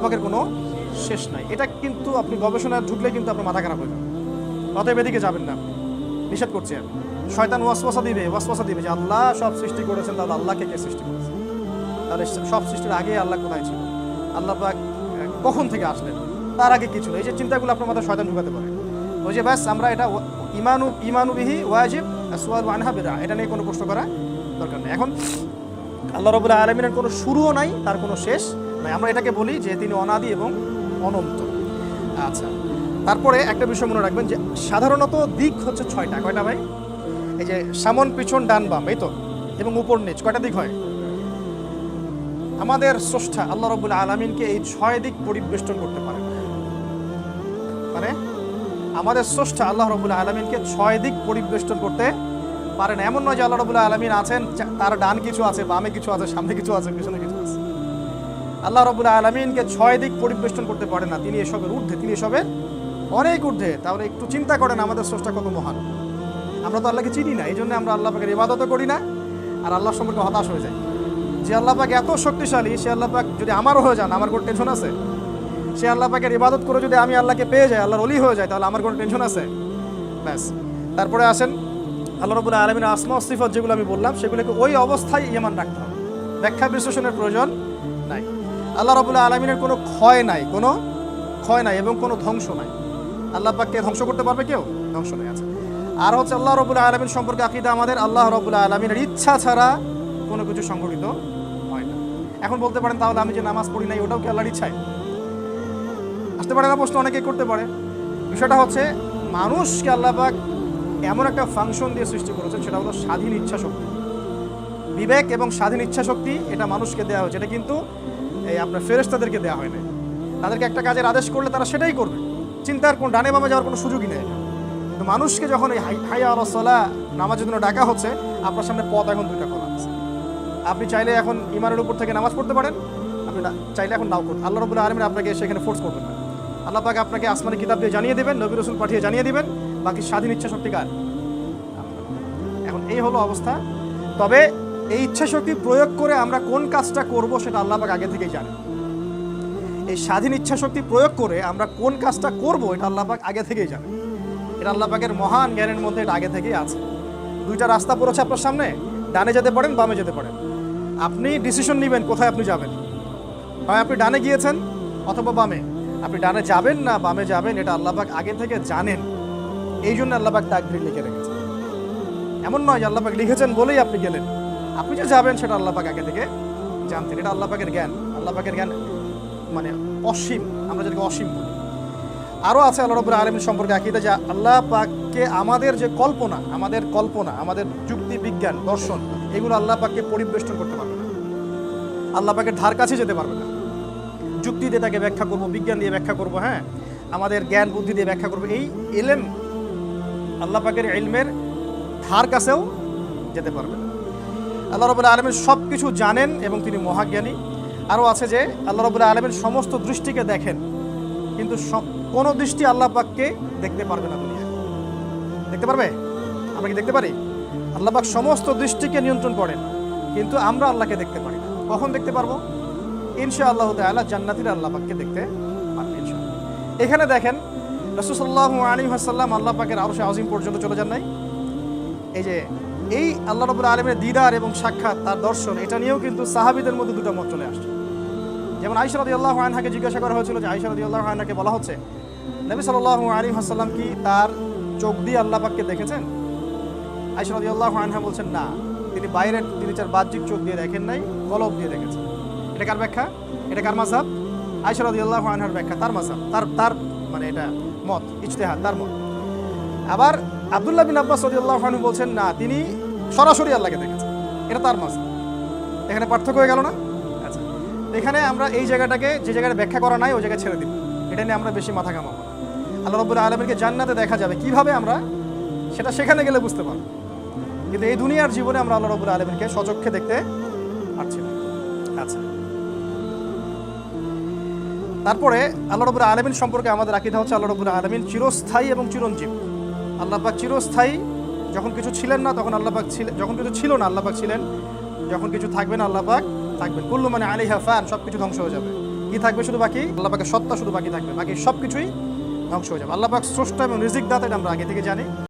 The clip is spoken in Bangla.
পাকের কোনো শেষ নাই। এটা কিন্তু আপনি গবেষণায় ঢুকলে কিন্তু আপনার মাথা খারাপ হয়ে যাবে। অতএব এদিকে যাবেন না, নিষেধ করছি আমি। শয়তান ওয়াসওয়াসা দিবে যে আল্লাহ সব সৃষ্টি করেছেন, তাহলে আল্লাহকে কে সৃষ্টি করেছে? তাহলে সব সৃষ্টির আগে আল্লাহ কোথায় ছিল? আল্লাহ পাক কখন থেকে আসলেন? তার আগে কিছু এই যে চিন্তাগুলো আপনার মাথায় শয়তান ঢুকাতে পারে। ওই যে ব্যাস আমরা এটা ইমানু বিহি ওয়াজিব আসওয়ালু আনহা বিদআ, এটা নিয়ে কোনো প্রশ্ন করা দরকার নেই। এখন আল্লাহ রাব্বুল আলামিনের কোনো শুরুও নাই, তার কোনো শেষ নাই। আমরা এটাকে বলি যে তিনি অনাদি এবং অনন্ত। আচ্ছা, তারপরে একটা বিষয় মনে রাখবেন যে সাধারণত দিক হচ্ছে 6টা। কয়টা ভাই? এই যে সামন পিছন ডান বাম, এই তো, এবং উপর নিচ, কয়টা দিক হয়? আমাদের স্রষ্টা আল্লাহ রাব্বুল আলামিনকে এই 6 দিক পরিবেষ্টন করতে পারে। মানে আমাদের স্রষ্টা আল্লাহ রাব্বুল আলামিনকে 6 দিক পরিবেষ্টন করতে পারে না। এমন নয় যে আল্লাহ রাব্বুল আলামিন আছেন, তার ডান কিছু আছে, বামে কিছু আছে, সামনে কিছু আছে, পিছনে কিছু আছে। আল্লাহ রাব্বুল আলামিনকে 6 দিক পরিবেষ্টন করতে পারে না। তিনি এসবের ঊর্ধ্বে, তিনি এসবের অনেক ঊর্ধ্বে। তাহলে একটু চিন্তা করেন আমাদের স্রষ্টা কত মহান। আমরা তো আল্লাহকে চিনি না, এই জন্য আমরা আল্লাহ পাকের ইবাদতও করি না, আর আল্লাহ সম্পর্কে হতাশ হয়ে যাই। যে আল্লাহ পাক এত শক্তিশালী, সে আল্লাহ পাক যদি আমারও হয়ে যান, আমার কোনো টেনশন আছে? সে আল্লাহ পাকের ইবাদত করে যদি আমি আল্লাহকে পেয়ে যাই, আল্লাহর ওলি হয়ে যায়, তাহলে আমার কোনো টেনশন আছে? ব্যাস। তারপরে আসেন আল্লাহ রাব্বুল আলামিনের আসমা ও সিফাত যেগুলো আমি বললাম, সেগুলোকে ওই অবস্থায় ঈমান রাখতে হবে, ব্যাখ্যা বিশ্লেষণের প্রয়োজন নাই। আল্লাহ রাব্বুল আলামিনের কোনো ক্ষয় নাই, কোনো ক্ষয় নাই এবং কোনো ধ্বংস নাই। আল্লাহ পাককে ধ্বংস করতে পারবে কেউ? ধ্বংস নাই। আছে আর হচ্ছে আল্লাহ রাব্বুল আলামিন সম্পর্কে আকীদা আমাদের আল্লাহ রাব্বুল আলামিনের ইচ্ছা ছাড়া কোনো কিছু সংঘটিত হয় না। এখন বলতে পারেন তাহলে আমি যে নামাজ পড়ি নাই, ওটাও কি আল্লাহর ইচ্ছায়? আসতে পারে না প্রশ্ন, অনেকেই করতে পারে। বিষয়টা হচ্ছে মানুষকে আল্লাহ পাক এমন একটা ফাংশন দিয়ে সৃষ্টি করেছেন, সেটা হলো স্বাধীন ইচ্ছা শক্তি। বিবেক এবং স্বাধীন ইচ্ছা শক্তি এটা মানুষকে দেওয়া হয়েছে। এটা কিন্তু এই আপনার ফেরেশতাদেরকে দেওয়া হয় না। তাদেরকে একটা কাজের আদেশ করলে তারা সেটাই করবে, চিন্তার কোন ডানে বামে যাওয়ার কোনো সুযোগই নেই। তো মানুষকে যখন এই হাইয়া আলাস সালাহ নামাজের জন্য ডাকা হচ্ছে, আপনার সামনে পথ এখন 2টা খোলা আছে। আপনি চাইলে এখন ইমানের উপর থেকে নামাজ পড়তে পারেন, আপনি চাইলে এখন নাও করুন। আল্লাহ রাব্বুল আলামিন আপনাকে সেখানে ফোর্স করবেন না। আল্লাহ পাক আপনাকে আসমানি কিতাব দিয়ে জানিয়ে দেবেন, নবী রাসূল পাঠিয়ে জানিয়ে দিবেন, বাকি স্বাধীন ইচ্ছা শক্তি কার? এখন এই হলো অবস্থা। তবে এই ইচ্ছা শক্তি প্রয়োগ করে আমরা কোন কাজটা করব সেটা আল্লাহ পাক আগে থেকেই জানেন। এই স্বাধীন ইচ্ছা শক্তি প্রয়োগ করে আমরা কোন কাজটা করব এটা আল্লাহ পাক আগে থেকেই জানেন। এটা আল্লাহ পাকের মহান জ্ঞানের মধ্যে এটা আগে থেকেই আছে। 2টা রাস্তা পড়েছে আপনার সামনে, ডানে যেতে পারেন, বামে যেতে পারেন। আপনি ডিসিশন নেবেন কোথায় আপনি যাবেন। হয় আপনি ডানে গিয়েছেন অথবা বামে। আপনি ডানে যাবেন না বামে যাবেন, এটা আল্লাহ পাক আগে থেকে জানেন। এই জন্য আল্লাহ পাক তাকদীর লিখে রেখেছেন। এমন নয় যে আল্লাহ পাক লিখেছেন বলেই আপনি গেলেন। আপনি যে যাবেন সেটা আল্লাহ পাক আগে থেকে জানতেন। এটা আল্লাহ পাকের জ্ঞান। আল্লাহ পাকের জ্ঞান মানে অসীম, আমরা যেটাকে অসীম বলি। আরও আছে আল্লাহ রাব্বুল আলামিন সম্পর্কে আকীদা যে আল্লাহ পাককে আমাদের যে কল্পনা, আমাদের যুক্তি, বিজ্ঞান, দর্শন, এগুলো আল্লাহ পাককে পরিবেষ্টন করতে পারবে না। আল্লাহ পাকের ধার কাছে যেতে পারবে না। যুক্তি দিয়ে তাকে ব্যাখ্যা করব, বিজ্ঞান দিয়ে ব্যাখ্যা করব, হ্যাঁ, আমাদের জ্ঞান বুদ্ধি দিয়ে ব্যাখ্যা করব, এই ইলম আল্লাহ পাকের ইলমের ধার কাছেও যেতে পারবে না। আল্লাহ রাব্বুল আলামিন সব কিছু জানেন এবং তিনি মহাজ্ঞানী। আরও আছে যে আল্লাহ রাব্বুল আলামিন সমস্ত দৃষ্টিকে দেখেন, কিন্তু কোনো দৃষ্টি আল্লাহ পাককে দেখতে পারবে না। দুনিয়ায় দেখতে পারবে? আমরা কি দেখতে পারি? আল্লাহ পাক সমস্ত দৃষ্টিকে নিয়ন্ত্রণ করেন, কিন্তু আমরা আল্লাহকে দেখতে পারি না। কখন দেখতে পারবো? ইনশাআল্লাহ তাআলা জান্নাতীরা আল্লাহ পাককে দেখতে পারবে ইনশাআল্লাহ। এখানে দেখেন রাসূল সাল্লাল্লাহু আলাইহি ওয়াসাল্লাম আল্লাহ পাকের আরশে আজিম পর্যন্ত চলে যান নাই। এই যে এই আল্লাহ রাব্বুল আলামিনের দিদার এবং সাক্ষাৎ, তার দর্শন, এটা নিয়েও কিন্তু সাহাবীদের মধ্যে 2টা মত চলে আসছে। যেমন আয়েশা রাদিয়াল্লাহু আনহাকে জিজ্ঞাসা করা হয়েছিল, যে আয়েশা রাদিয়াল্লাহু আনহাকে বলা হচ্ছে, নবী সাল্লাল্লাহু আলাইহি ওয়াসাল্লাম কি তার চোখ দিয়ে আল্লাহ পাককে দেখেছেন? আয়েশা রাদিয়াল্লাহু আনহা বলছেন না, তিনি বাইরের 3-4 বাহ্যিক চোখ দিয়ে দেখেন নাই, কলব দিয়ে দেখেছেন। এটা কার ব্যাখ্যা? এটা কার মাযহাব? আয়েশা রাদিয়াল্লাহু আনহার ব্যাখ্যা, তার মাযহাব, তার মানে এটা মত, ইজতিহাদ, তার মত। আবার আব্দুল্লাহ বিন আব্বাস রাদিয়াল্লাহু আনহু বলছেন না, তিনি সরাসরি আল্লাহকে দেখেছেন, এটা তার মাযহাব। এখানে পার্থক্য হয়ে গেল না? আচ্ছা, এখানে আমরা এই জায়গাটাকে, যে জায়গাটা ব্যাখ্যা করা নাই ওই জায়গায় ছেড়ে দিব। এটা নিয়ে আমরা বেশি মাথা ঘামাবো না। আল্লাহ রাব্বুল আলামিনকে জান্নাতে দেখা যাবে কিভাবে, আমরা সেটা সেখানে গেলে বুঝতে পারবো, কিন্তু এই দুনিয়ার জীবনে আমরা আল্লাহ রাব্বুল আলামিনকে সচক্ষে দেখতে পারছি না। আচ্ছা, তারপরে আল্লাহ রাব্বুল আলামিন সম্পর্কে আমাদের আকীদা হচ্ছে আল্লাহ রাব্বুল আলামিন চিরস্থায়ী এবং চিরঞ্জীব। আল্লাহ পাক চিরস্থায়ী, যখন কিছু ছিলেন না তখন আল্লাহ পাক ছিলেন, যখন কিছু ছিল না আল্লাহ পাক ছিলেন, যখন কিছু থাকবে না আল্লাহ পাক থাকবেন। কুল্লু মানে আলাইহা ফান, সব কিছু ধ্বংস হয়ে যাবে, কি থাকবে শুধু বাকি? আল্লাহ পাকের সত্তা শুধু বাকি থাকবে, বাকি সব কিছুই ধ্বংস হয়ে যাবে। আল্লাহ পাক স্রষ্টা এবং রিজিক দাতা, এটা আমরা আগে থেকে জানি।